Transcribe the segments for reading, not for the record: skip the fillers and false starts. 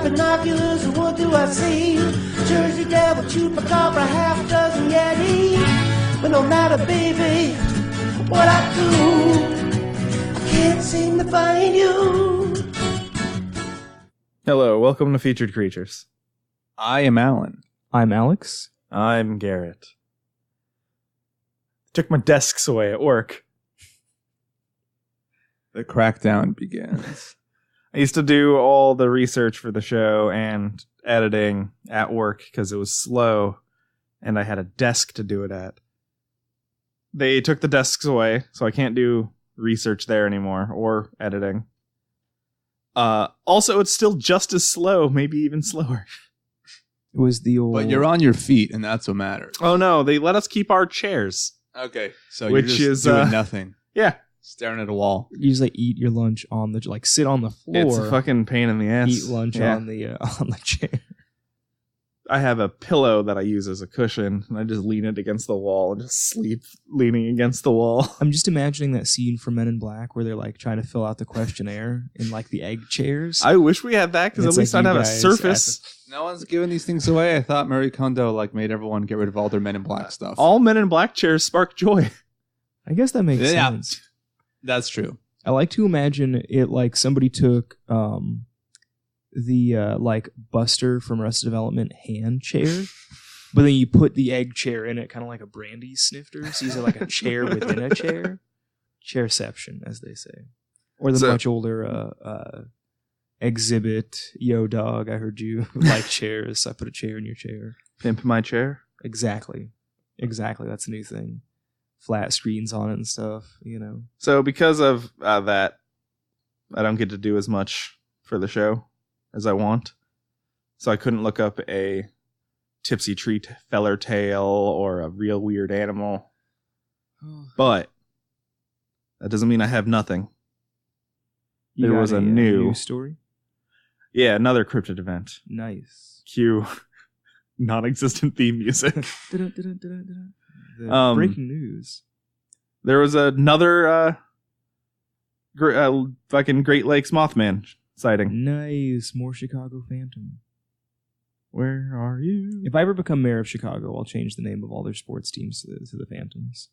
binoculars, and what do I see? Jersey Devil, Chupacabra, half a dozen Yeti. But no matter, baby, what I do, I can't seem to find you. Hello, welcome to Featured Creatures. I am Alan. I'm Alex. I'm Garrett. Took my desks away at work. The crackdown begins. I used to do all the research for the show and editing at work because it was slow and I had a desk to do it at. They took the desks away, so I can't do research there anymore or editing. Also, it's still just as slow, maybe even slower. It was the old... But you're on your feet, and that's what matters. Oh no, they let us keep our chairs. Okay, so Which you're just is, doing nothing. Yeah. Staring at a wall. You just eat your lunch on the... sit on the floor. It's a fucking pain in the ass. Eat lunch on the chair. I have a pillow that I use as a cushion, and I just lean it against the wall and just sleep leaning against the wall. I'm just imagining that scene from Men in Black where they're trying to fill out the questionnaire in the egg chairs. I wish we had that because at least I'd have a surface. No one's giving these things away. I thought Marie Kondo made everyone get rid of all their Men in Black stuff. All Men in Black chairs spark joy. I guess that makes sense. That's true. I like to imagine it somebody took the Buster from Arrested Development hand chair, but then you put the egg chair in it, kind of like a brandy snifter. So these are like a chair within a chair. Chairception, as they say. Or the much older Exhibit, Yo Dog, I heard you like chairs, so I put a chair in your chair. Pimp my chair? Exactly. That's a new thing. Flat screens on it and stuff, So because of that, I don't get to do as much for the show as I want. So I couldn't look up a tipsy treat feller tale or a real weird animal. But that doesn't mean I have nothing. There was a new story? Yeah, another cryptid event. Nice. Cue non-existent theme music. Breaking news. There was another fucking Great Lakes Mothman sighting. Nice. More Chicago Phantom. Where are you? If I ever become mayor of Chicago, I'll change the name of all their sports teams to the Phantoms.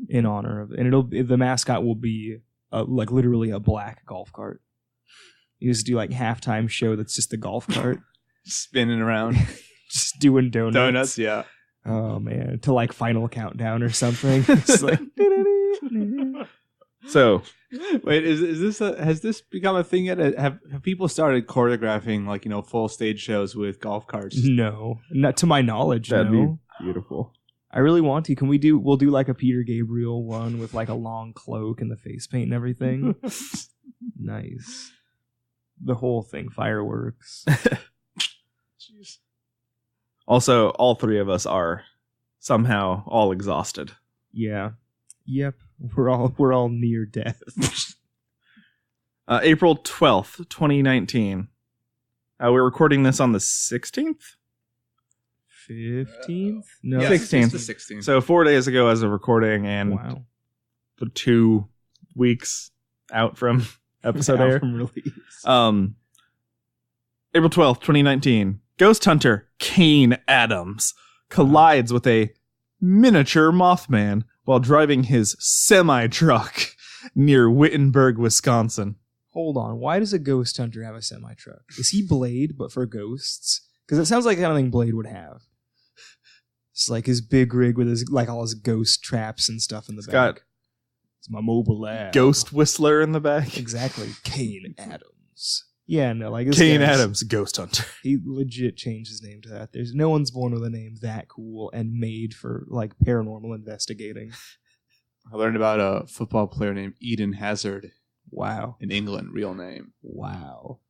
In honor of it. And the mascot will be literally a black golf cart. You just do halftime show that's just the golf cart. Spinning around. Just doing donuts. Donuts, yeah. Oh man, to Final Countdown or something. It's So, wait, is this has this become a thing yet? Have people started choreographing full stage shows with golf carts? No, not to my knowledge. That'd be beautiful. I really want to. Can we do? We'll do a Peter Gabriel one with a long cloak and the face paint and everything. Nice. The whole thing, fireworks. Jeez. Also, all three of us are somehow all exhausted. Yeah. Yep. We're all near death. April 12th, 2019. We're recording this on the 16th? 15th? No. Yeah, 16th. It's the 16th. So 4 days ago as of recording and wow. 2 weeks out from episode air. From release. April 12th, 2019. Ghost hunter Kane Adams collides with a miniature Mothman while driving his semi-truck near Wittenberg, Wisconsin. Hold on. Why does a ghost hunter have a semi-truck? Is he Blade, but for ghosts? Because it sounds like the kind of thing Blade would have. It's his big rig with his all his ghost traps and stuff in the back. It's my mobile lab. Ghost whistler in the back. Exactly. Kane Adams. Yeah, no, this Kane Adams, ghost hunter. He legit changed his name to that. There's no one's born with a name that cool and made for paranormal investigating. I learned about a football player named Eden Hazard. Wow. In England, real name. Wow.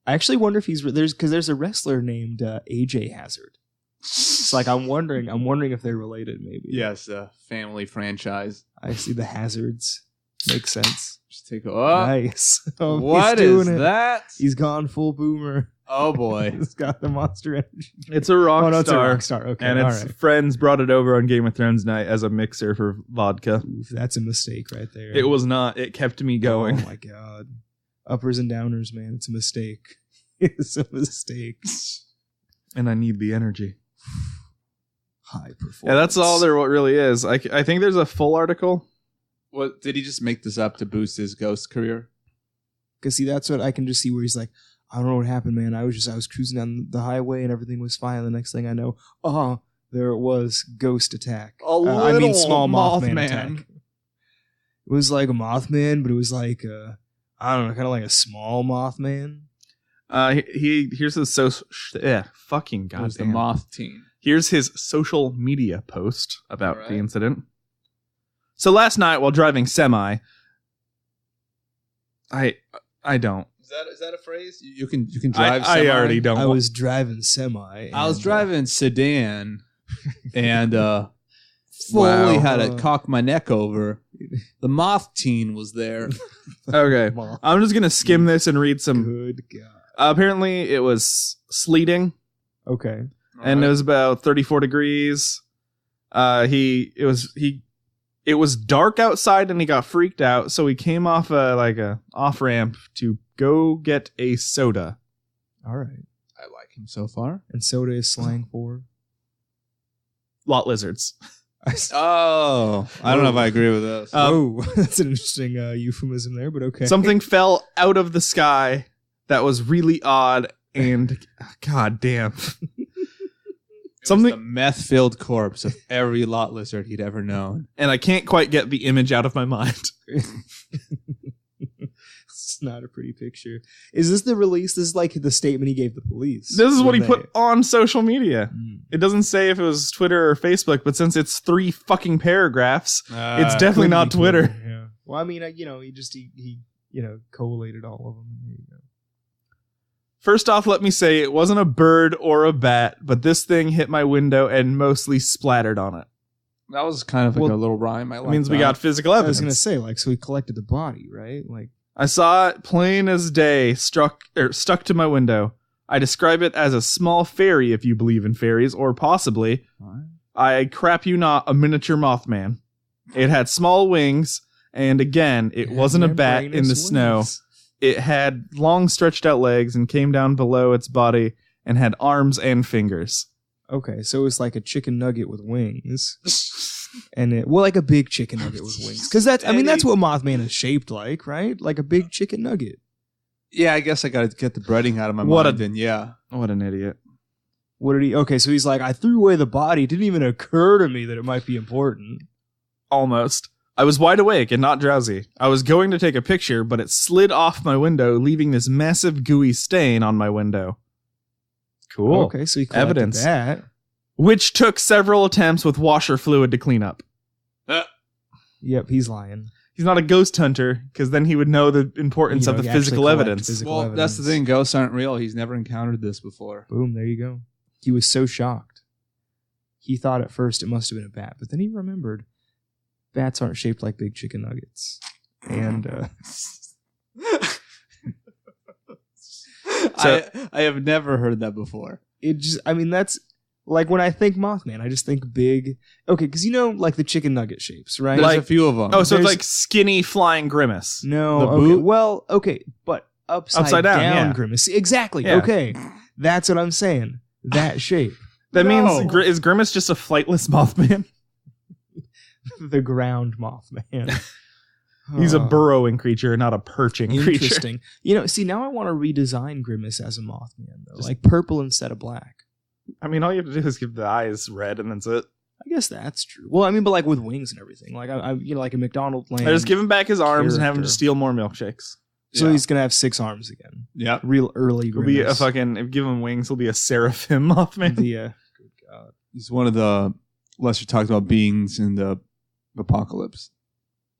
I actually wonder if there's a wrestler named AJ Hazard. It's I'm wondering if they're related maybe. Yes, family franchise. I see the Hazards. Makes sense. Just take nice. Oh, what is that? He's gone full boomer. Oh boy. He's got the monster energy. It's a rock star. It's a rock star. Okay. And its friends brought it over on Game of Thrones night as a mixer for vodka. Oof, that's a mistake right there. It was not. It kept me going. Oh my god. Uppers and downers, man. It's a mistake. Some mistakes. And I need the energy. High performance. Yeah, that's all there really is. I think there's a full article. What did he just make this up to boost his ghost career? Because see, that's what I can just see where he's like, I don't know what happened, man. I was cruising down the highway and everything was fine. The next thing I know, there it was, ghost attack. Small Mothman attack. It was like a Mothman, but it was like I don't know, kind of like a small Mothman. Here's his fucking goddamn. It was the Moth Teen. Here's his social media post about the incident. So last night while driving semi, I don't. Is that a phrase? You can drive I semi? already don't. I was driving semi. I was driving sedan and fully had to cock my neck over. The Moth Teen was there. Okay. I'm just going to skim this and read some. Good God. Apparently it was sleeting. Okay. And it was about 34 degrees. It was dark outside and he got freaked out, so he came off a off ramp to go get a soda. All right. I like him so far. And soda is slang for Lot lizards. Oh, I don't know if I agree with this. That's an interesting euphemism there, but okay. Something fell out of the sky that was really odd and god damn. Something the meth-filled corpse of every lot lizard he'd ever known. And I can't quite get the image out of my mind. It's not a pretty picture. Is this the release? This is like the statement he gave the police. This is what he put on social media. Mm. It doesn't say if it was Twitter or Facebook, but since it's 3 fucking paragraphs, it's definitely not Twitter. Yeah. Well, I mean, he collated all of them. There you go. First off, let me say it wasn't a bird or a bat, but this thing hit my window and mostly splattered on it. That was kind of like a little rhyme. It means we got physical evidence. I was going to say, like, so he collected the body, right? Like, I saw it plain as day, stuck to my window. I describe it as a small fairy, if you believe in fairies, or possibly, I crap you not, a miniature Mothman. It had small wings, and again, it wasn't a bat in the snow. It had long stretched out legs and came down below its body and had arms and fingers. Okay, so it was like a chicken nugget with wings. And like a big chicken nugget with wings. Because that's what Mothman is shaped like, right? Like a big chicken nugget. Yeah, I guess I got to get the breading out of my mind. What an idiot. What did he? Okay, so he's like, I threw away the body. It didn't even occur to me that it might be important. Almost. I was wide awake and not drowsy. I was going to take a picture, but it slid off my window, leaving this massive gooey stain on my window. Cool. Okay, so he collected evidence. That. Which took several attempts with washer fluid to clean up. Yep, he's lying. He's not a ghost hunter, because then he would know the importance of the physical evidence. That's the thing. Ghosts aren't real. He's never encountered this before. Boom, there you go. He was so shocked. He thought at first it must have been a bat, but then he remembered bats aren't shaped like big chicken nuggets. And I have never heard that before. That's like when I think Mothman, I just think big. Okay, because like the chicken nugget shapes, right? There's a few of them. Oh, so it's like skinny flying grimace. No, the okay. boot? Well, okay, but upside down yeah. grimace. Exactly. Yeah. Okay, that's what I'm saying. That shape. That means is Grimace just a flightless Mothman? The ground Mothman. He's a burrowing creature, not a perching creature. Interesting. See, now I want to redesign Grimace as a Mothman, though. Like purple instead of black. I mean, all you have to do is give the eyes red, and that's it. I guess that's true. Well, but like with wings and everything. Like, like a McDonald's land. I just give him back his arms and have him just steal more milkshakes. So he's going to have 6 arms again. Yeah. Real early He'll be Grimace. if give him wings, he'll be a seraphim Mothman. Good God. He's one of the lesser talked about beings in the apocalypse.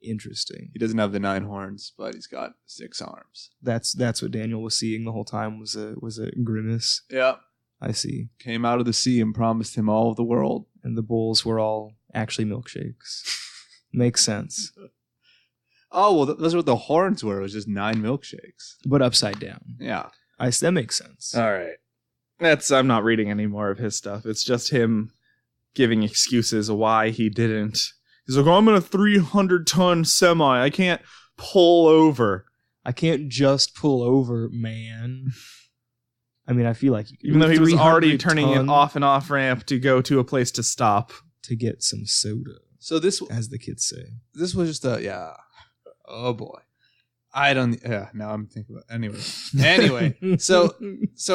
Interesting. He doesn't have the 9 horns, but he's got 6 arms. That's what Daniel was seeing the whole time was a Grimace. Yeah. I see. Came out of the sea and promised him all of the world. And the bowls were all actually milkshakes. Makes sense. Oh, well, those are what the horns were. It was just 9 milkshakes. But upside down. Yeah. That makes sense. All right. I'm not reading any more of his stuff. It's just him giving excuses why he didn't. He's like, I'm in a 300-ton semi. I can't pull over. I can't just pull over, man. I mean, I feel like even though he was already 300 turning an ton off and off ramp to go to a place to stop. to get some soda, So this, as the kids say. this was just a Oh boy, I don't. Yeah, now I'm thinking about anyway. So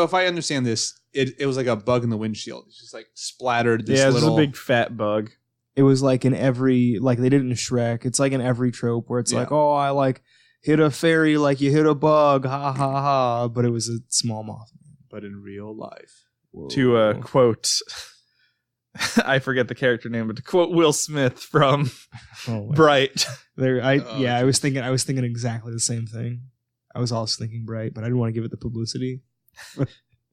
if I understand this, it was like a bug in the windshield. It's just like splattered. This Yeah, it's little a big fat bug. It was like in every, like they did it in Shrek. It's like in every trope where it's like, oh, I like hit a fairy like you hit a bug, ha ha ha. But it was a small moth. but in real life. Whoa. To quote, I forget the character name, but to quote Will Smith from Oh, Bright. I was thinking exactly the same thing. I was also thinking Bright, but I didn't want to give it the publicity.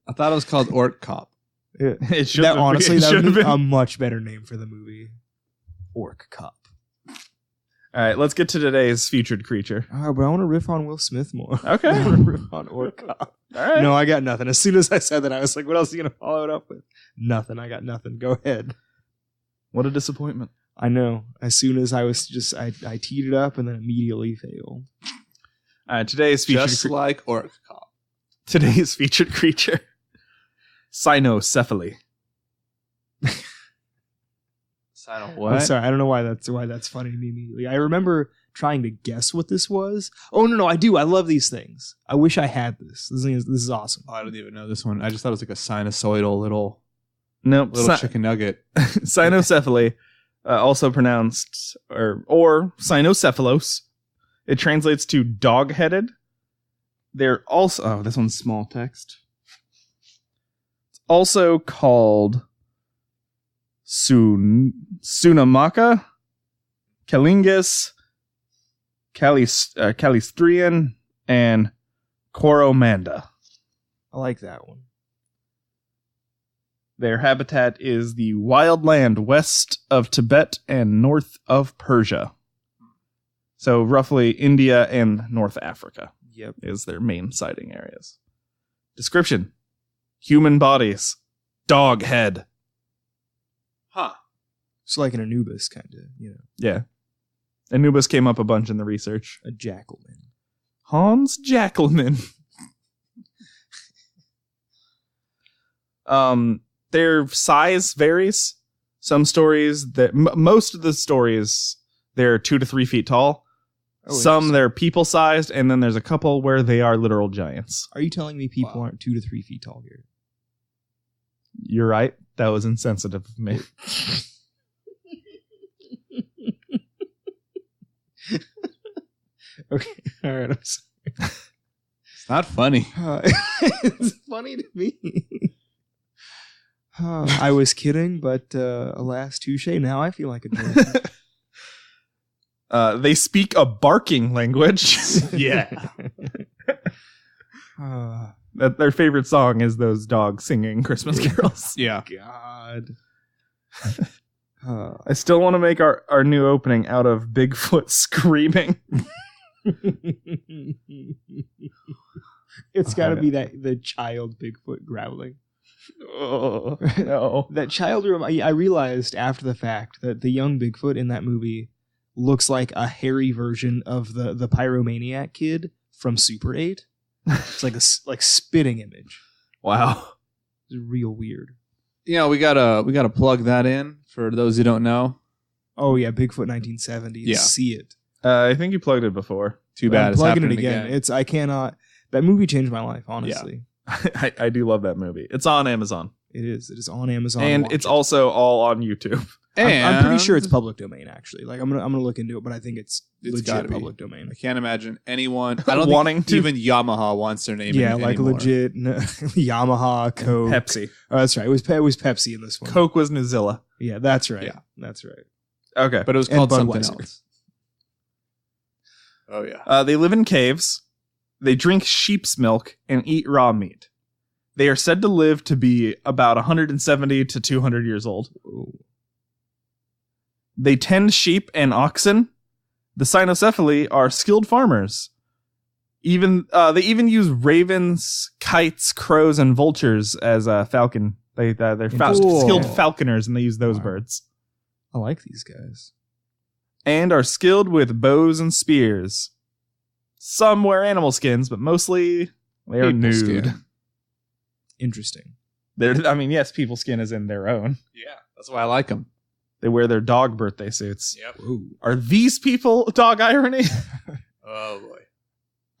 I thought it was called Orc Cop. It should That honestly, that would have be been. a much better name for the movie. Orc Cop. All right, let's get to today's featured creature. Oh, but I want to riff on Will Smith more. Okay. I want to riff on Orc Cop. All right. No, I got nothing. As soon as I said that, I was like, what else are you going to follow it up with? Nothing. I got nothing. Go ahead. What a disappointment. I know. As soon as I was I teed it up and then immediately failed. Today's featured Just like Orc Cop. today's featured creature, Cynocephali. I'm sorry. I don't know why that's funny to me immediately. I remember trying to guess what this was. Oh, no, I do. I love these things. I wish I had this. This is awesome. Oh, I don't even know this one. I just thought it was like a sinusoidal little Nope. chicken nugget. Cynocephaly, also pronounced or cynocephalos. It translates to dog-headed. They're also this one's small text. It's also called Sunamaka, Calingus, Calistrian, and Coromanda. I like that one. Their habitat is the wild land west of Tibet and north of Persia. So roughly India and North Africa is their main sighting areas. Description: human bodies, dog head. Huh. It's like an Anubis kind of, Yeah. Anubis came up a bunch in the research. a jackalman. Hans Jackelman. Their size varies. Some stories that most of the stories they're 2 to 3 feet tall. Oh, Some they're people sized, and then there's a couple where they are literal giants. Are you telling me people aren't 2 to 3 feet tall here? You're right. That was insensitive of me. Okay, all right. I'm sorry. It's not funny. It's funny to me. I was kidding, but alas, touche. Now I feel like a jerk. They speak a barking language. Yeah. That their favorite song is those dogs singing Christmas carols. Yeah. God. I still want to make our new opening out of Bigfoot screaming. It's got to be the child Bigfoot growling. Oh, no. That child I realized after the fact that the young Bigfoot in that movie looks like a hairy version of the pyromaniac kid from Super 8. It's like a spitting image. Wow. It's real weird. You know, we gotta plug that in for those who don't know. Oh yeah, Bigfoot 1970s. Yeah. See it. I think you plugged it before. Too bad I'm it's plugging happening it again. I cannot. That movie changed my life. Honestly, I do love that movie. It's on Amazon. it is. It is on Amazon, And Watch it's it. also all on YouTube. I'm pretty sure it's public domain. Actually, like I'm gonna look into it, but I think it's It's gotta legit be. public domain. I can't imagine anyone. I don't Wanting think to. even Yamaha wants their name. Yeah, in like anymore. legit Yamaha, Coke. Pepsi. Oh, that's right. It was Pepsi in this one. Coke was Nuzilla. Yeah, that's right. Yeah. That's right. Okay. But it was And called something Budweiser. else. Oh yeah. They live in caves. They drink sheep's milk and eat raw meat. They are said to live to be about 170 to 200 years old. They tend sheep and oxen. The Cynocephali are skilled farmers. They even use ravens, kites, crows, and vultures as falcon. They're Cool. skilled falconers, and they use those Wow. birds. I like these guys. And are skilled with bows and spears. Some wear animal skins, but mostly they are People nude. skin. Interesting. Yes, people's skin is in their own. Yeah, that's why I like them. They wear their dog birthday suits. Yep. Ooh. Are these people dog irony? Oh boy.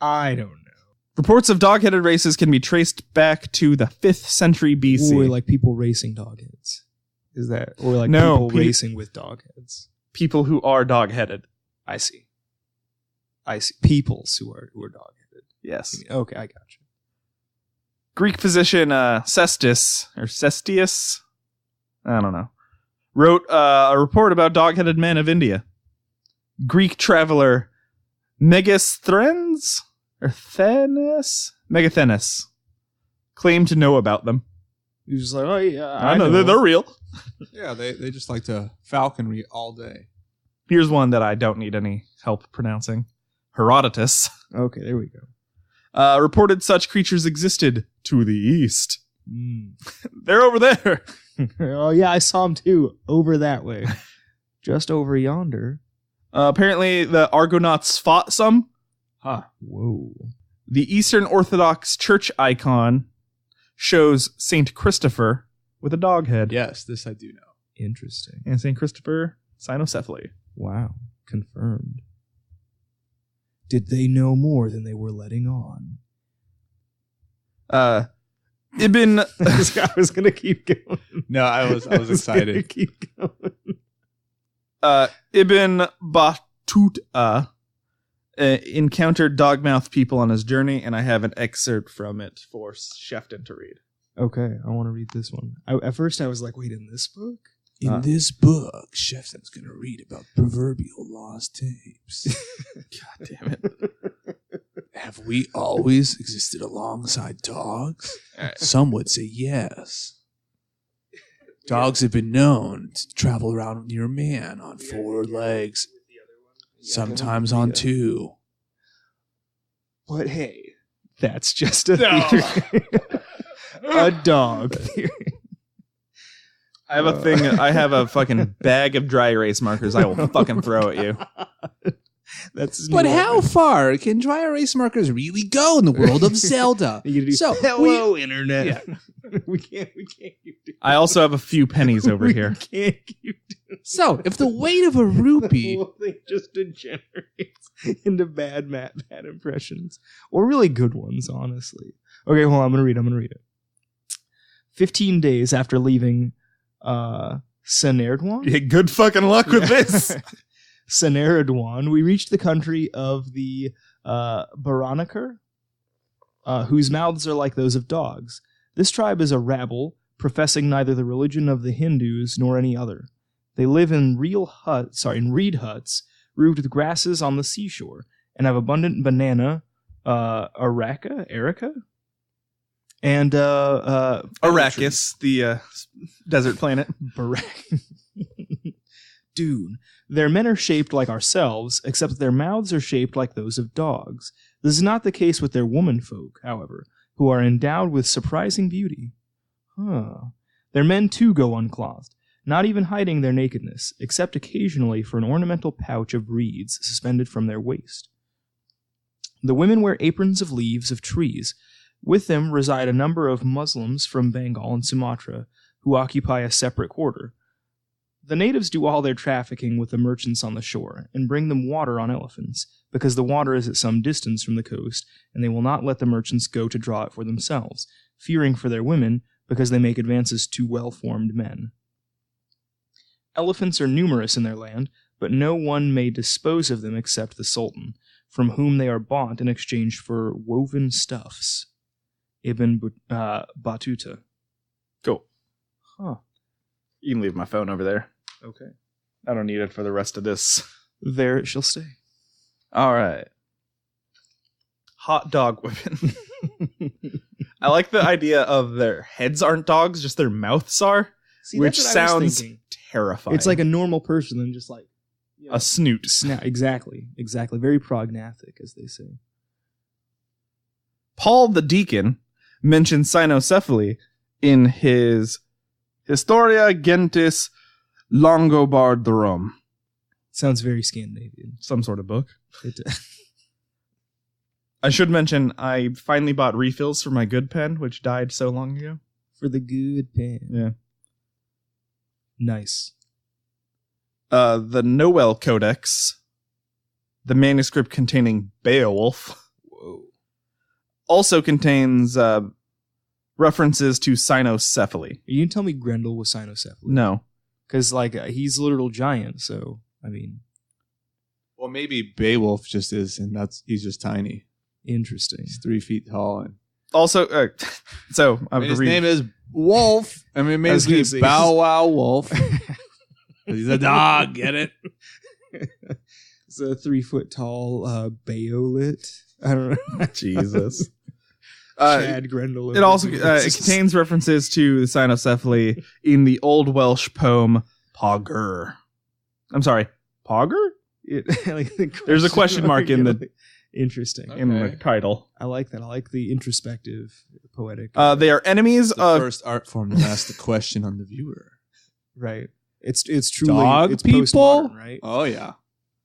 I don't know. Reports of dog-headed races can be traced back to the 5th century BC. Or like people racing dog heads. Is that or like No, people racing with dog heads? People who are dog-headed. I see. Peoples who are dog headed. Yes. Okay, I got you. Greek physician Cestius, I don't know, wrote a report about dog-headed men of India. Greek traveler Megasthenes claimed to know about them. He was like, oh yeah, I know they're real. Yeah, they just like to falconry all day. Here's one that I don't need any help pronouncing. Herodotus Okay, there we go. reported such creatures existed to the east. Mm. They're over there. Oh yeah, I saw him too. Over that way, just over yonder. Apparently, the Argonauts fought some. Huh. Whoa. The Eastern Orthodox Church icon shows Saint Christopher with a dog head. Yes, this I do know. Interesting. And Saint Christopher, Cynocephali. Wow. Confirmed. Did they know more than they were letting on? Ibn I was gonna keep going. No, I was excited. Gonna keep going. Ibn Battuta encountered dogmouth people on his journey, and I have an excerpt from it for Shefton to read. Okay, I want to read this one. At first, I was like, "Wait, in this book?" In this book, Shefton's going to read about proverbial lost tapes. God damn it. Have we always existed alongside dogs? Some would say yes. Dogs have been known to travel around near man on 4 legs, sometimes on 2. But hey, that's just a theory. A dog theory. I have a thing. I have a fucking bag of dry erase markers I will fucking throw at you. That's But how far can dry erase markers really go in the world of Zelda? You do, So, hello, internet. Yeah. we can't keep doing I also have a few pennies over here. We can't keep doing So, if the weight of a rupee... The whole thing just degenerates into bad impressions. Or really good ones, honestly. Okay, hold on, I'm gonna read it. 15 days after leaving Senerdwan? Yeah, good fucking luck with this. Senerdwan, we reached the country of the Baranakar, whose mouths are like those of dogs. This tribe is a rabble, professing neither the religion of the Hindus nor any other. They live in reed huts, roofed with grasses on the seashore, and have abundant banana, erica, and Arrakis, the desert planet. Dude, their men are shaped like ourselves, except that their mouths are shaped like those of dogs. This is not the case with their womanfolk, however, who are endowed with surprising beauty. Their men too go unclothed, not even hiding their nakedness, except occasionally for an ornamental pouch of reeds suspended from their waist. The women wear aprons of leaves of trees. With them reside a number of Muslims from Bengal and Sumatra, who occupy a separate quarter. The natives do all their trafficking with the merchants on the shore, and bring them water on elephants, because the water is at some distance from the coast, and they will not let the merchants go to draw it for themselves, fearing for their women, because they make advances to well-formed men. Elephants are numerous in their land, but no one may dispose of them except the Sultan, from whom they are bought in exchange for woven stuffs. Ibn Battuta. Cool. Huh. You can leave my phone over there. Okay. I don't need it for the rest of this. There it shall stay. All right. Hot dog women. I like the idea of their heads aren't dogs, just their mouths are, See, which that's what I was sounds thinking. terrifying. It's like a normal person and just like a snoot. Exactly. Very prognatic, as they say. Paul the Deacon mentioned Cynocephali in his Historia Gentis Longobardorum. Sounds very Scandinavian. Some sort of book. I should mention I finally bought refills for my good pen, which died so long ago. For the good pen. Yeah. Nice. The Noel Codex, the manuscript containing Beowulf, also contains references to Cynocephali. You didn't tell me Grendel was Cynocephali. No. Because, like, he's a literal giant, so, I mean. Well, maybe Beowulf just is, and he's just tiny. Interesting. He's 3 feet tall. And Also, so his name is Wolf. I mean, maybe Bow Wow Wolf. He's a dog. Get it? It's a 3 foot tall Beowulf. I don't know. Jesus. Chad Grendel. It also it contains references to the Cynocephali in the Old Welsh poem Pogger. I'm sorry, Pogger? There's a question mark in the interesting in the title. I like that. I like the introspective, poetic. They are enemies the of first art form to ask the question on the viewer. Right. It's truly dog it's people, postmodern, right? Oh yeah,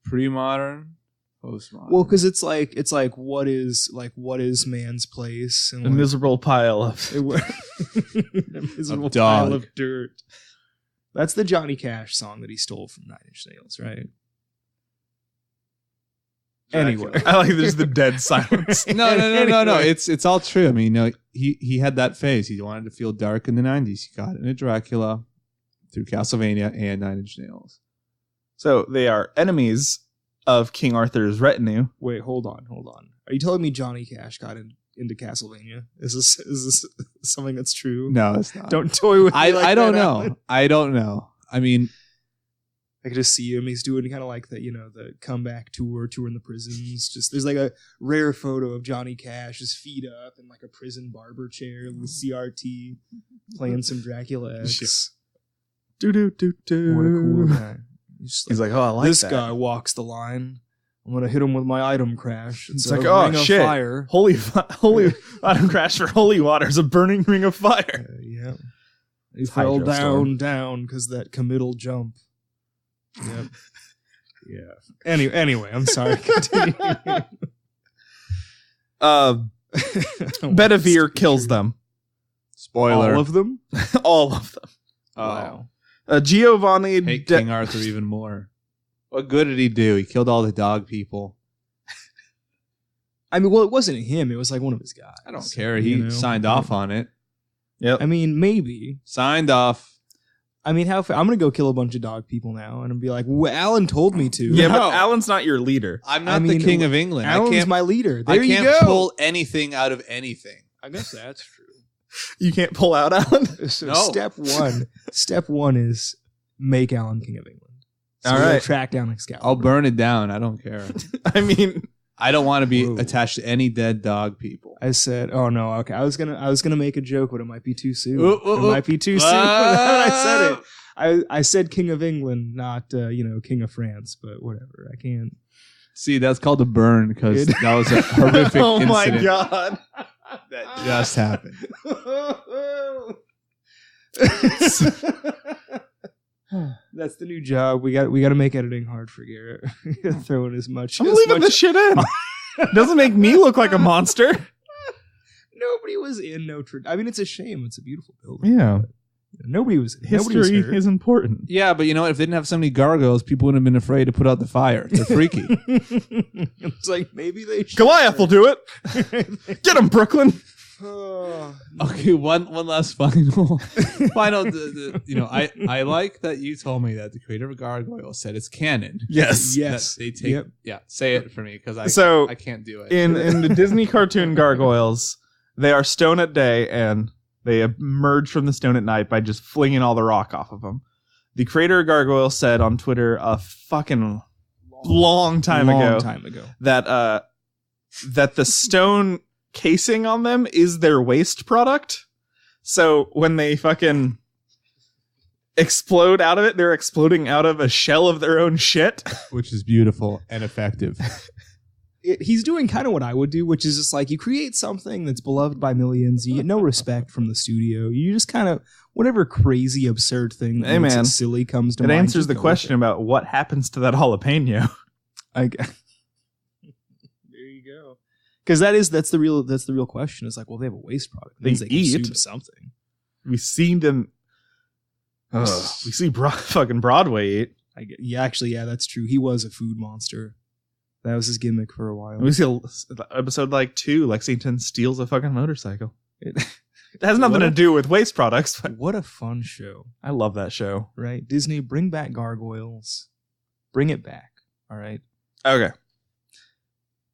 pre-modern, postmodern. Well, because it's like what is man's place? And a miserable pile of a miserable Of dog. pile of dirt. That's the Johnny Cash song that he stole from Nine Inch Nails, right? Anyway, I like there's the dead silence. No. It's all true. I mean, he had that phase. He wanted to feel dark in the 90s. He got into Dracula through Castlevania and Nine Inch Nails. So they are enemies of King Arthur's retinue. Wait, hold on. Are you telling me Johnny Cash got into Castlevania? Is this something that's true? No, it's not. Don't toy with me. I don't know. I don't know. I mean, I could just see him. He's doing kind of like the comeback tour in the prisons. Just there's like a rare photo of Johnny Cash, his feet up in like a prison barber chair with CRT, playing some Dracula X. Do. What a cool guy. He's like, oh, I like this that. guy walks the line. I'm gonna hit him with my item crash. It's a like, oh ring of shit! Fire. Holy item crash for holy water's a burning ring of fire. Yeah, he It's fell Hydro down because that committal jump. Yep. Yeah. Anyway, I'm sorry. Continue. Bedivere kills them. spoiler. All of them. All of them. Wow. Giovanni. Hate King Arthur even more. What good did he do? He killed all the dog people. I mean, well, it wasn't him. It was like one of his guys. I don't care. He signed off on it. Yep. I mean, maybe. Signed off. I mean, I'm gonna go kill a bunch of dog people now, and be like, well, Alan told me to. Yeah, No. but Alan's not your leader. I'm not the king of England. Alan's my leader. There I you can't go. pull anything out of anything. I guess that's true. You can't pull out Alan. So No. step one is make Alan king of England. So All we'll right. track down Excalibur. I'll burn it down. I don't care. I mean, I don't want to be Whoa. attached to any dead dog people. I said, "Oh no, okay." I was gonna make a joke, but it might be too soon. Ooh. It might be too soon. I said it. I said King of England, not King of France, but whatever. I can't. See, that's called a burn because that was a horrific oh my incident god. that just happened. That's the new job. We got to make editing hard for Garrett. We gotta throw in as much. I'm as leaving much- this shit in. Doesn't make me look like a monster. Nobody was in Notre. I mean, it's a shame. It's a beautiful building. Yeah. Nobody was. Nobody was History hurt. is important. Yeah, but you know what? If they didn't have so many gargoyles, people wouldn't have been afraid to put out the fire. They're freaky. It's like maybe they should. Goliath will do it. Get him, Brooklyn. Oh, Okay, one last final. I like that you told me that the creator of Gargoyle said it's canon. Yes. yes. That they take. Yep. Yeah, say it for me because I can't do it. In the Disney cartoon Gargoyles, they are stone at day and they emerge from the stone at night by just flinging all the rock off of them. The creator of Gargoyle said on Twitter a fucking long time ago that the stone casing on them is their waste product. So when they fucking explode out of it, they're exploding out of a shell of their own shit. Which is beautiful and effective. He's doing kind of what I would do, which is just like you create something that's beloved by millions. You get no respect from the studio. You just kind of whatever crazy absurd thing that Hey, makes man. it silly comes to It mind. answers just the go with question about what happens to that jalapeno. it. There you go. Because that's the real question. It's like, well, they have a waste product. It means They they consume eat. something. We seen them. We see fucking Broadway eat. Yeah, that's true. He was a food monster. That was his gimmick for a while. We see episode like 2. Lexington steals a fucking motorcycle. It has nothing to do with waste products. But What a fun show, I love that show. right? Disney, bring back Gargoyles. Bring it back. All right. Okay.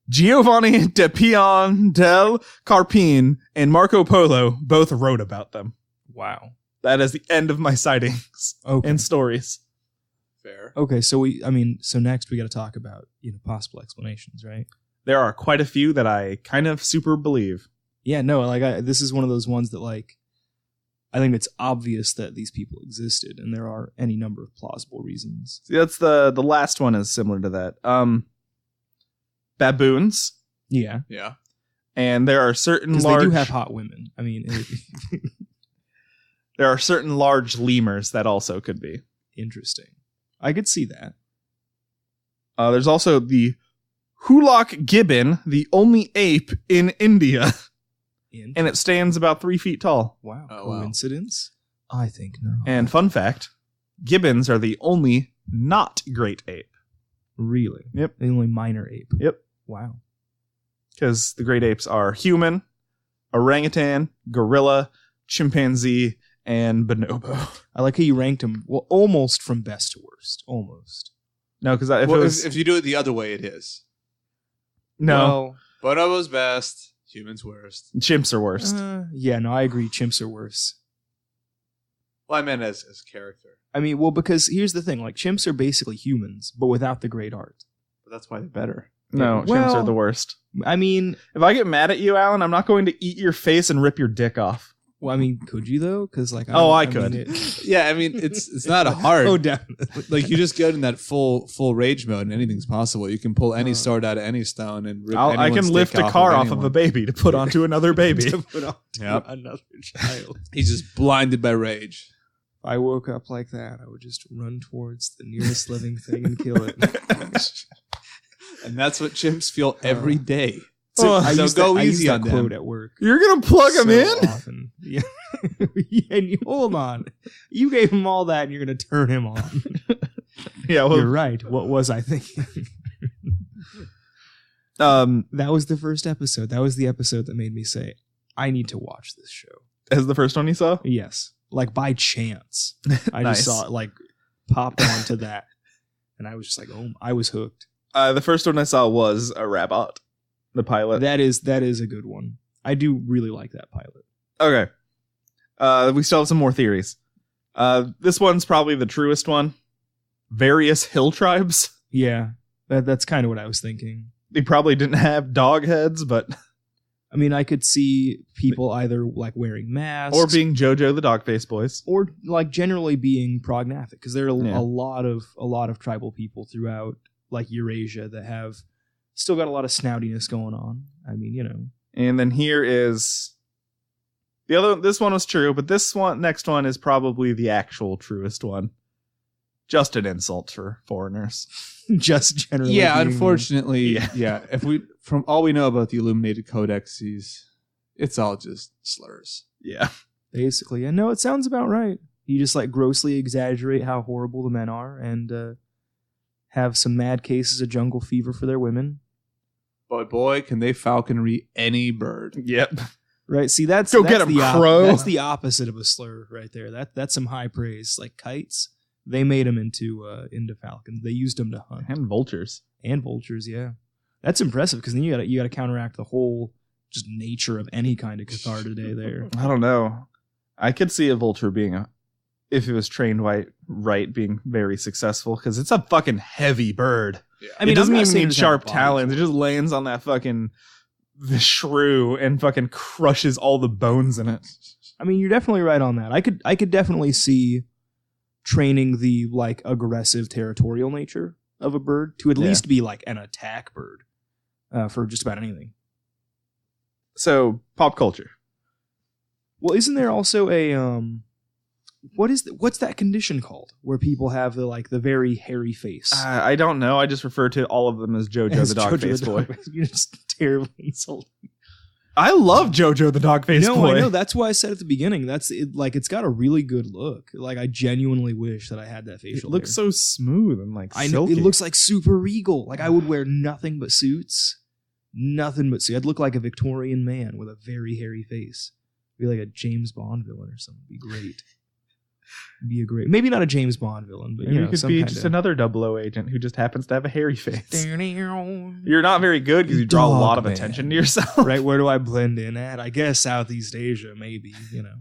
Giovanni de Pion del Carpine and Marco Polo both wrote about them. Wow. That is the end of my sightings Okay. and stories. Fair. Okay. So next we got to talk about possible explanations, right? There are quite a few that I kind of super believe. Yeah. No. This is one of those ones that I think it's obvious that these people existed, and there are any number of plausible reasons. See, that's the last one is similar to that. Baboons, Yeah. Yeah. and there are certain Because large they do have hot women. I mean, there are certain large lemurs that also could be. interesting. I could see that. There's also the Hulak gibbon, the only ape in India, and it stands about 3 feet tall. Wow. Oh, wow. Coincidence? I think no. And fun fact, gibbons are the only not great ape. Really? Yep. The only minor ape. Yep. Wow. Because the great apes are human, orangutan, gorilla, chimpanzee, and bonobo. I like how you ranked them. Well, almost from best to worst. Almost. No, because If you do it the other way, it is. no, Bonobo's best, humans worst. chimps are worst. Yeah, no, I agree. Chimps are worse. Well, I meant as character. I mean, well, because here's the thing. Chimps are basically humans, but without the great art. But that's why they're better. No, chimps Well- are the worst. I mean, If I get mad at you, Alan, I'm not going to eat your face and rip your dick off. could you though? Because I could. Yeah, I mean, it's not hard. Oh, definitely. Like, you just get in that full rage mode and anything's possible. You can pull any sword out of any stone and rip I can anyone's lift dick a car off of anyone. a baby to put onto another baby. To put on to Yep. another child. He's just blinded by rage. If I woke up like that, I would just run towards the nearest living thing and kill it. And that's what chimps feel every day. I So used go that, easy I on used that them. quote at work. You're going to plug them so in? often. Yeah. And hold on. You gave him all that and you're going to turn him on. Yeah, well, You're right. What was I thinking? That was the first episode. That was the episode that made me say, I need to watch this show. as the first one you saw? Yes. By chance. I Nice. just saw it, popped onto that. And I was just like, oh, I was hooked. The first one I saw was a Rabot, the pilot. That is a good one. I do really like that pilot. Okay. We still have some more theories. This one's probably the truest one. Various hill tribes. Yeah. That's kind of what I was thinking. They probably didn't have dog heads, but I mean, I could see people either wearing masks or being JoJo the Dogface Boys. or generally being prognathic, because there are Yeah. a lot of tribal people throughout Eurasia that have still got a lot of snoutiness going on. I mean, And then here is the other. This one was true, but next one is probably the actual truest one. Just an insult for foreigners. just generally. Yeah, being- unfortunately, yeah. If from all we know about the illuminated codexes, it's all just slurs. Yeah. Basically, and no, it sounds about right. You just grossly exaggerate how horrible the men are, and have some mad cases of jungle fever for their women. But boy, can they falconry any bird. Yep. Right? See, that's Go that's get 'em, the crow. That's the opposite of a slur, right there. That's some high praise. Kites, they made them into falcons. They used them to hunt And vultures. and vultures. Yeah, that's impressive because then you got to counteract the whole just nature of any kind of Cathar today. There, I don't know. I could see a vulture being if it was trained right, being very successful because it's a fucking heavy bird. Yeah. I mean, it doesn't I'm not even saying need it's not sharp body talons. It form. just lands on that fucking the shrew and fucking crushes all the bones in it. I mean, you're definitely right on that. I could definitely see training the aggressive territorial nature of a bird to at least be an attack bird for just about anything. So pop culture. Well, isn't there also a what's that condition called where people have the very hairy face? I don't know. I just refer to all of them as JoJo As the Dog Jojo Face Boy. You're just terribly insulting. I love JoJo the dog-faced No, boy. I know. That's why I said at the beginning. That's it. Like, it's got a really good look. Like, I genuinely wish that I had that It facial looks hair. so smooth and like I know silky. it looks like super regal. Like, I would wear nothing but suits. Nothing but suits. I'd look like a Victorian man with a very hairy face. Be like a James Bond villain or something. Be great. Be a great, maybe not a James Bond villain, but Maybe you know, you could some be kind just of another 00 agent who just happens to have a hairy face. right. You're not very good because you draw a Dog lot of man. attention to yourself. Where do I blend in at? I guess Southeast Asia, maybe. You know,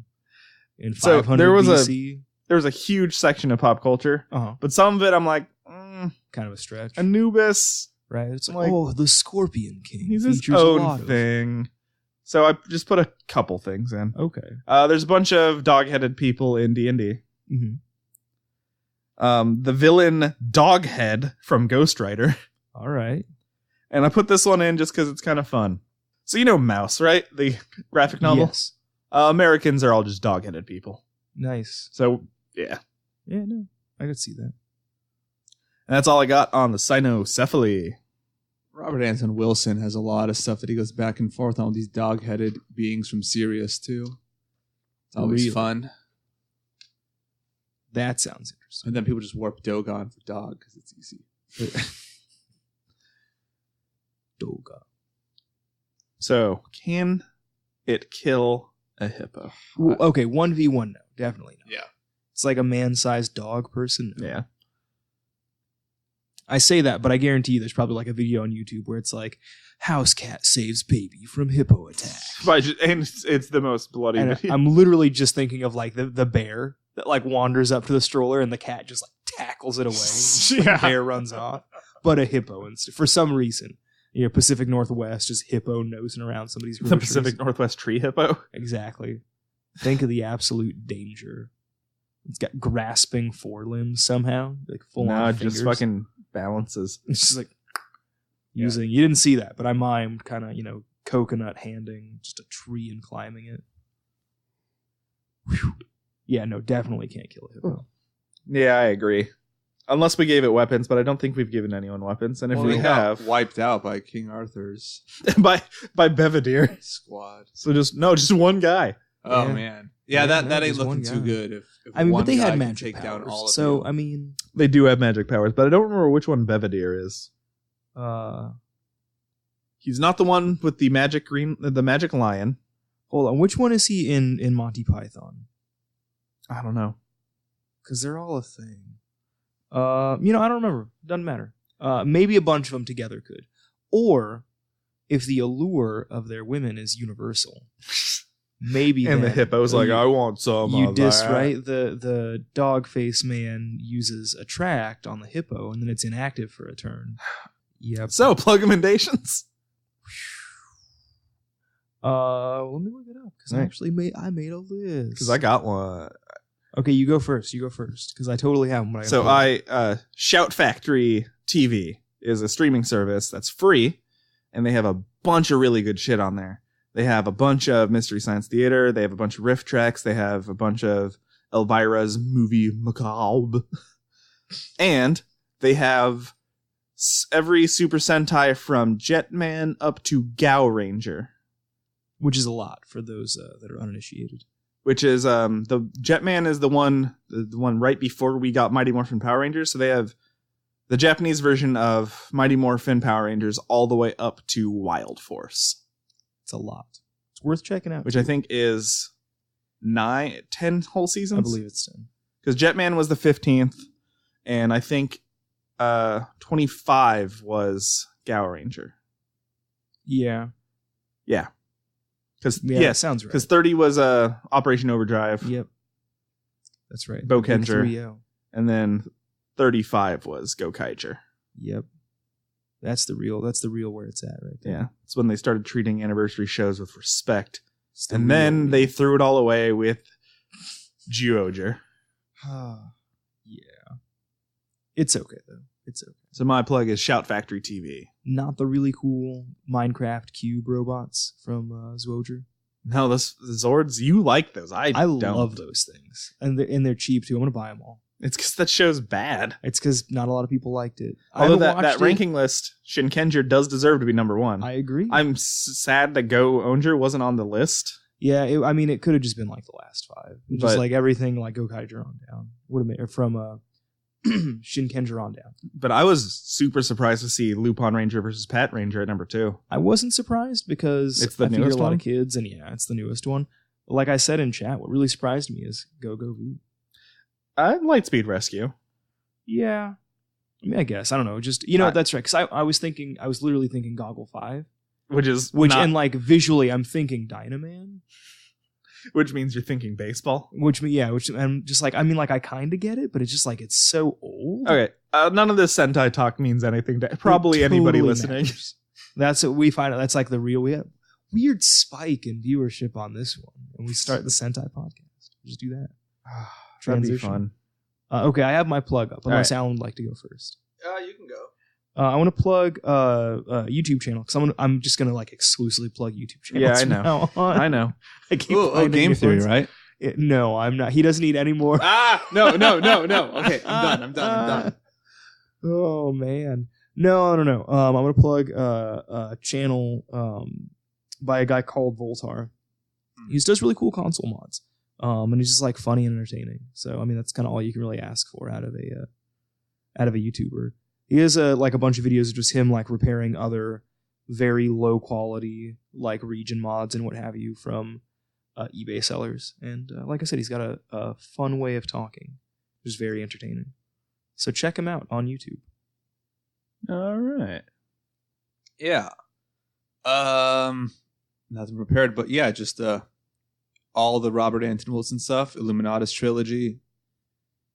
in So 500 there was BC. There was a huge section of pop culture, but some of it I'm like, Kind of a stretch, Anubis. right? It's like- oh, the Scorpion King. He's his features a lot own of- thing. So I just put a couple things in. Okay. There's a bunch of dog-headed people in D&D. Mm-hmm. The villain Doghead from Ghost Rider. All right. And I put this one in just because it's kind of fun. So you know Mouse, right? The graphic novel? Yes. Americans are all just dog-headed people. Nice. So, yeah. Yeah, no, I could see that. And that's all I got on the Cynocephali. Robert Anton Wilson has a lot of stuff that he goes back and forth on with these dog-headed beings from Sirius, too. It's always Really? fun. That sounds interesting. And then people just warp Dogon for dog because it's easy. Doga. So, can it kill a hippo? Okay, 1v1, no. Definitely no. Yeah. It's like a man-sized dog person. No. Yeah. I say that, but I guarantee you there's probably like a video on YouTube where it's like, house cat saves baby from hippo attack. And it's the most bloody And video. I'm literally just thinking of like the bear that like wanders up to the stroller and the cat just like tackles it away. Yeah. The bear runs off. But a hippo instead. For some reason. You know, Pacific Northwest, just hippo nosing around somebody's The groceries. Pacific Northwest tree hippo. Exactly. Think of the absolute danger. It's got grasping forelimbs somehow. Like full No, on it just fingers. fucking balances. It's just like using. You didn't see that, but I mimed kind of, coconut handing just a tree and climbing it. Whew. Yeah, no, definitely can't kill a hippo. Yeah, I agree. Unless we gave it weapons, but I don't think we've given anyone weapons. And if Well, we they got have, wiped out by King Arthur's by Belvedere. squad. So just one guy. Oh Yeah. man, yeah, Yeah, that no, ain't just looking one too guy. good. If I mean, one but they guy had can magic take down powers. all of So, you. I mean, They do have magic powers, but I don't remember which one Belvedere is. He's not the one with the magic lion. hold on. Which one is he in Monty Python? I don't know. Because they're all a thing. I don't remember. Doesn't matter. Maybe a bunch of them together could. Or if the allure of their women is universal, maybe And the then hippo's like, you- I want some you of dis that. right. The dog face man uses attract on the hippo, and then it's inactive for a turn. Yep. So, plugumentations. Let me look it up because Right. I made a list. Because I got one. Okay, you go first. Because I totally have one. So Shout Factory TV is a streaming service that's free, and they have a bunch of really good shit on there. They have a bunch of Mystery Science Theater. They have a bunch of riff tracks. They have a bunch of Elvira's movie Macabre. And they have every Super Sentai from Jetman up to Gao Ranger, which is a lot for those that are uninitiated. which is the Jetman is the one right before we got Mighty Morphin Power Rangers. So they have the Japanese version of Mighty Morphin Power Rangers all the way up to Wild Force, It's a lot. It's worth checking out. which I think is 10 whole seasons. I believe it's 10. Because Jetman was the 15th, and I think 25 was Gao Ranger. Yeah. Yeah. Because Yeah, that sounds right. 30 was Operation Overdrive, Yep. That's right. Bo Big Kenjer. 3-0. and then 35 was Gokaiger. Yep. That's the real where it's at right there. Yeah, it's when they started treating anniversary shows with respect, It's the and real then real. they threw it all away with Geoger. Yeah. It's okay though. It's okay. So my plug is Shout Factory TV. Not the really cool Minecraft cube robots from Zwoger. No, the Zords, you like those. I don't. love those things, and they're cheap too. I'm gonna buy them all. It's because that show's bad. It's because not a lot of people liked it. Although that ranking list, Shinkenger does deserve to be number one. I agree. I'm sad that Go Onger wasn't on the list. Yeah, it could have just been like the last 5. Just like everything like Gokaiger on down. Would have been from Shinkenger on down. But I was super surprised to see Lupin Ranger versus Pat Ranger at number 2. I wasn't surprised because it's the I figure newest a lot one? of kids, and yeah, it's the newest one. Like I said in chat, what really surprised me is Go V. Lightspeed Rescue. Yeah. I mean, I guess. I don't know. Just, that's right. Because I was literally thinking Goggle 5. And like visually, I'm thinking Dynaman. Which means you're thinking baseball. Which I'm just like, I mean, like I kind of get it, but it's just like, it's so old. Okay. None of this Sentai talk means anything to probably anybody listening. Matters. That's what we find out. That's like we have weird spike in viewership on this one. And we start the Sentai podcast. Just do that. That'd be fun. Okay, I have my plug up. Unless right. Alan would like to go first. You can go. I want to plug a YouTube channel because I'm just gonna like exclusively plug YouTube channels. Yeah, I know. I know. I keep Game Theory, right? No, I'm not. He doesn't need any more. No. Okay, I'm done. Oh man, no. I'm gonna plug a channel by a guy called Voltar. He does really cool console mods. And he's just like funny and entertaining. So I mean, that's kind of all you can really ask for out of a YouTuber. He has a bunch of videos of just him like repairing other very low quality like region mods and what have you from eBay sellers. And like I said, he's got a fun way of talking, which is very entertaining. So check him out on YouTube. All right. Yeah. Nothing prepared, but yeah, just all the Robert Anton Wilson stuff, Illuminatus trilogy,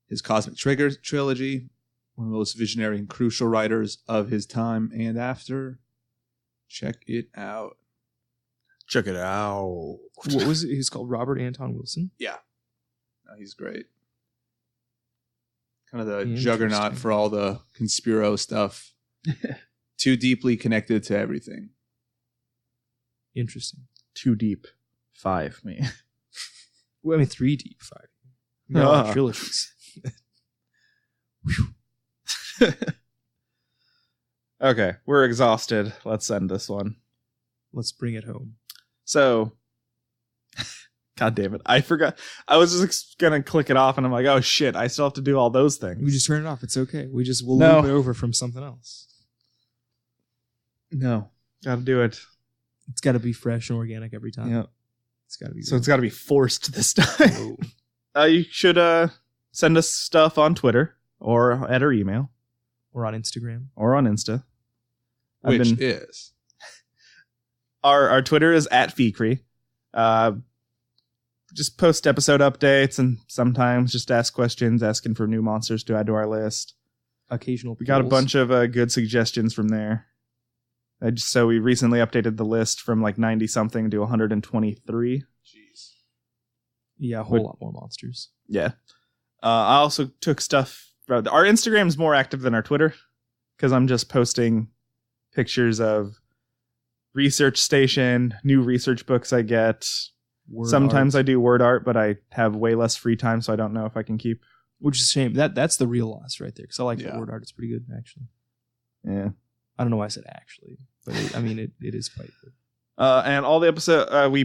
his Cosmic Trigger trilogy, one of the most visionary and crucial writers of his time and after. Check it out. Check it out. What was it? He's called Robert Anton Wilson? Yeah. No, he's great. Kind of the juggernaut for all the Conspiro stuff. Too deeply connected to everything. Interesting. Too deep. 5, me. Well, I mean, 3 deep, 5. No, trilogies. Okay, we're exhausted. Let's end this one. Let's bring it home. So, God damn it. I forgot. I was just going to click it off and I'm like, oh shit, I still have to do all those things. We just turn it off. It's okay. We'll loop it over from something else. No. Gotta do it. It's got to be fresh and organic every time. Yeah. It's got to be. So it's got to be forced this time. You should send us stuff on Twitter or at our email. Or on Instagram. Or on Insta. Which is? Our Twitter is @Fikri. Just post episode updates and sometimes just ask questions, asking for new monsters to add to our list. Occasional We got a bunch of good suggestions from there. So we recently updated the list from like 90 something to 123. Jeez. Yeah, a whole lot more monsters. Yeah. I also took stuff. Our Instagram's more active than our Twitter because I'm just posting pictures of research station, new research books I get. Sometimes I do word art, but I have way less free time, so I don't know if I can keep. Which is a shame. That's the real loss right there because I like the word art. It's pretty good, actually. Yeah. I don't know why I said actually, but it is quite good. And all the episode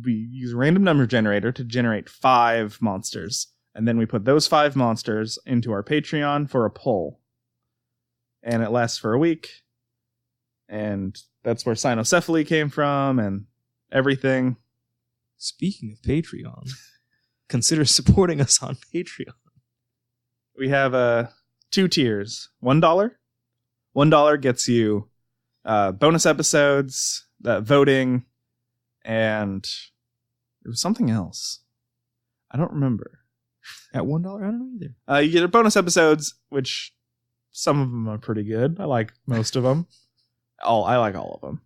we use a random number generator to generate 5 monsters. And then we put those 5 monsters into our Patreon for a poll. And it lasts for a week. And that's where Cynocephali came from and everything. Speaking of Patreon, consider supporting us on Patreon. We have 2 tiers. $1. $1 gets you bonus episodes, voting, and it was something else. I don't remember. At $1? I don't know either. You get bonus episodes, which some of them are pretty good. I like most of them. I like all of them.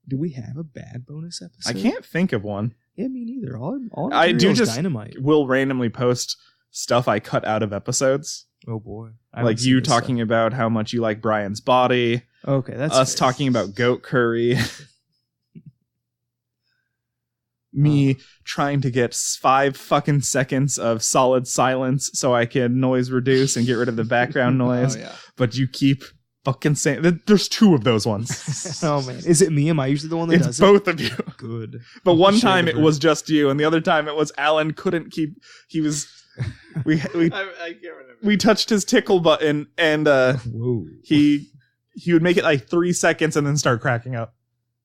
Do we have a bad bonus episode? I can't think of one. Yeah, me neither. All I do just dynamite. Will randomly post stuff I cut out of episodes. Oh boy. Like you talking about how much you like Brian's body. Okay, that's us fair. talking about goat curry. me trying to get 5 fucking seconds of solid silence so I can noise reduce and get rid of the background noise. Oh, yeah. But you keep fucking saying that there's 2 of those ones. Oh man, is it me? Am I usually the one that It's does both of you. it? Good. But one Share time the it burden. was just you, and the other time it was Alan couldn't keep. He was. We I can't remember. we touched his tickle button, and Whoa. he would make it like 3 seconds and then start cracking up.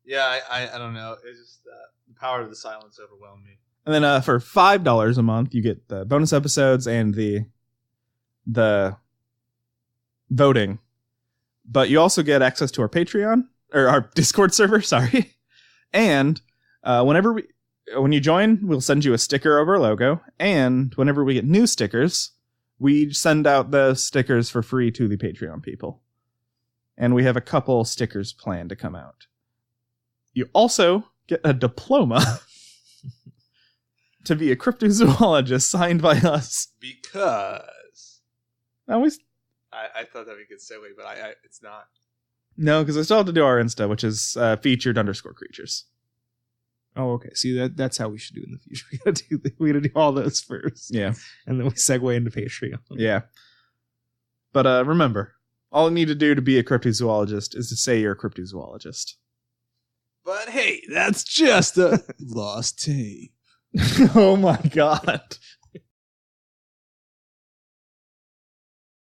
Yeah, I don't know. It's just the power of the silence overwhelmed me. And then for $5 a month, you get the bonus episodes and the voting. But you also get access to our Patreon or our Discord server. Sorry, and when you join, we'll send you a sticker of our logo. And whenever we get new stickers, we send out the stickers for free to the Patreon people. And we have a couple stickers planned to come out. You also get a diploma to be a cryptozoologist signed by us. Because Now we I thought that'd be a good segue, but it's not. No, because we still have to do our Insta, which is featured_creatures. Oh, okay. See, that's how we should do it in the future. We gotta do all those first. Yeah. And then we segue into Patreon. Yeah. But remember, all you need to do to be a cryptozoologist is to say you're a cryptozoologist. But hey, that's just a lost tape. Oh my god.